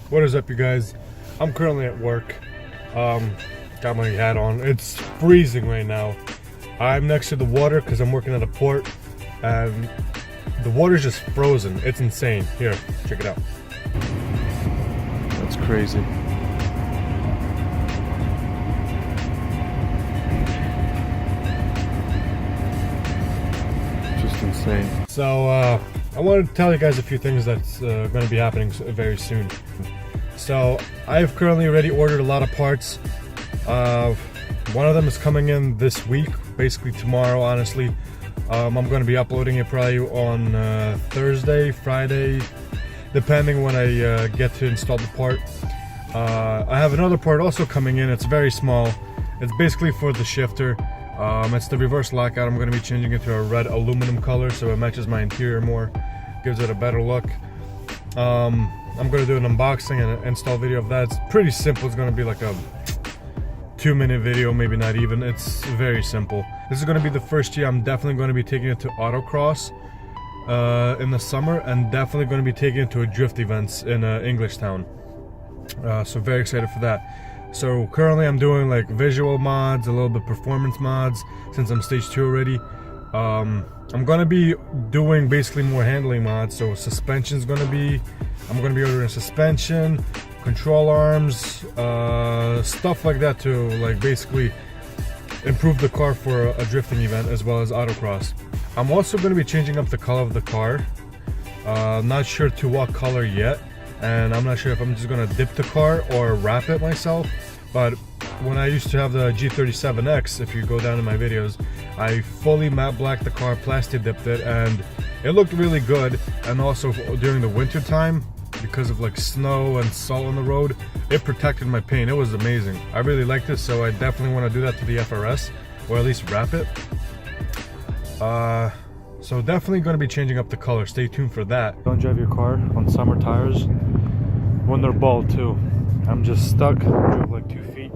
What is up, you guys? I'm currently at work. Got my hat on. It's freezing right now. I'm next to the water because I'm working at a port, and the water's just frozen. It's insane. Here, check it out. That's crazy. Just insane. So, I wanted to tell you guys a few things that's going to be happening very soon. So I've currently already ordered a lot of parts. One of them is coming in this week, basically tomorrow, honestly. I'm going to be uploading it probably on Thursday, Friday, depending when I get to install the part. I have another part also coming in. It's very small. It's basically for the shifter. It's the reverse lockout. I'm going to be changing it to a red aluminum color so it matches my interior more, gives it a better look. I'm going to do an unboxing and an install video of that. It's pretty simple. It's going to be like a 2-minute video, maybe not even. It's very simple. This is going to be the first year I'm definitely going to be taking it to autocross in the summer, and definitely going to be taking it to a drift events in Englishtown. So very excited for that. So currently I'm doing like visual mods, a little bit performance mods, since I'm stage 2 already. I'm gonna be doing basically more handling mods. So suspension's gonna be, I'm gonna be ordering suspension, control arms, stuff like that to like basically improve the car for a drifting event as well as autocross. I'm also gonna be changing up the color of the car. Not sure to what color yet, and I'm not sure if I'm just gonna dip the car or wrap it myself. But when I used to have the G37X, if you go down in my videos, I fully matte blacked the car, plastic dipped it, and it looked really good. And also during the winter time, because of like snow and salt on the road, it protected my paint. It was amazing. I really liked this, so I definitely want to do that to the FRS, or at least wrap it. So definitely going to be changing up the color. Stay tuned for that. Don't drive your car on summer tires when they're bald too. I'm just stuck. I drove like 2 feet.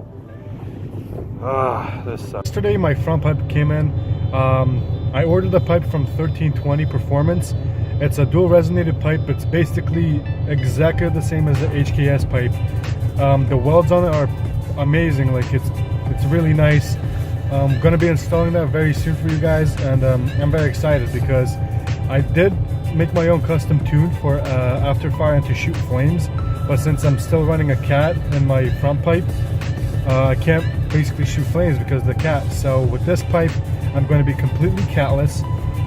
This sucks. Yesterday my front pipe came in. I ordered the pipe from 1320 Performance. It's a dual resonated pipe. It's basically exactly the same as the HKS pipe. The welds on it are amazing. Like it's really nice. I'm gonna be installing that very soon for you guys, and I'm very excited because I did make my own custom tune for after fire and to shoot flames. But since I'm still running a cat in my front pipe, I can't basically shoot flames because of the cat. So with this pipe, I'm going to be completely catless.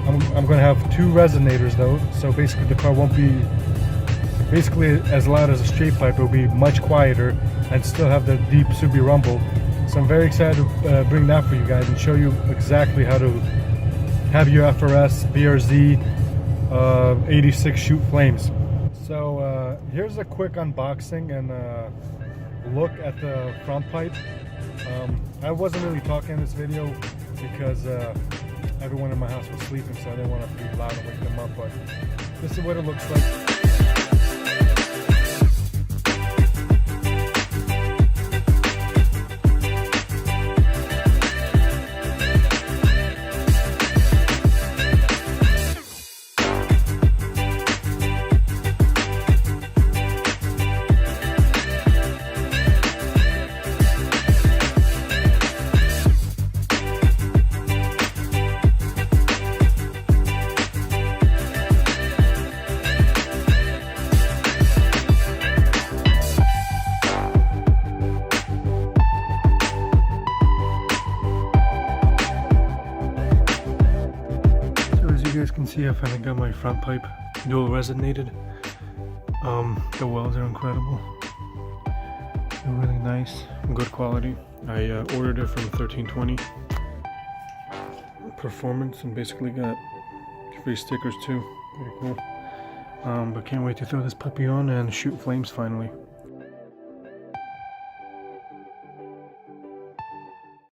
I'm going to have 2 resonators though, so basically the car won't be basically as loud as a straight pipe. It will be much quieter and still have the deep Subi rumble. So I'm very excited to bring that for you guys and show you exactly how to have your FRS BRZ 86 shoot flames. So here's a quick unboxing and look at the front pipe. I wasn't really talking in this video because everyone in my house was sleeping, so I didn't want to be loud and wake them up, but this is what it looks like. You guys can see I finally got my front pipe dual resonated. The welds are incredible. They're really nice, good quality. I ordered it from 1320 Performance and basically got free stickers too. Pretty cool. But can't wait to throw this puppy on and shoot flames finally.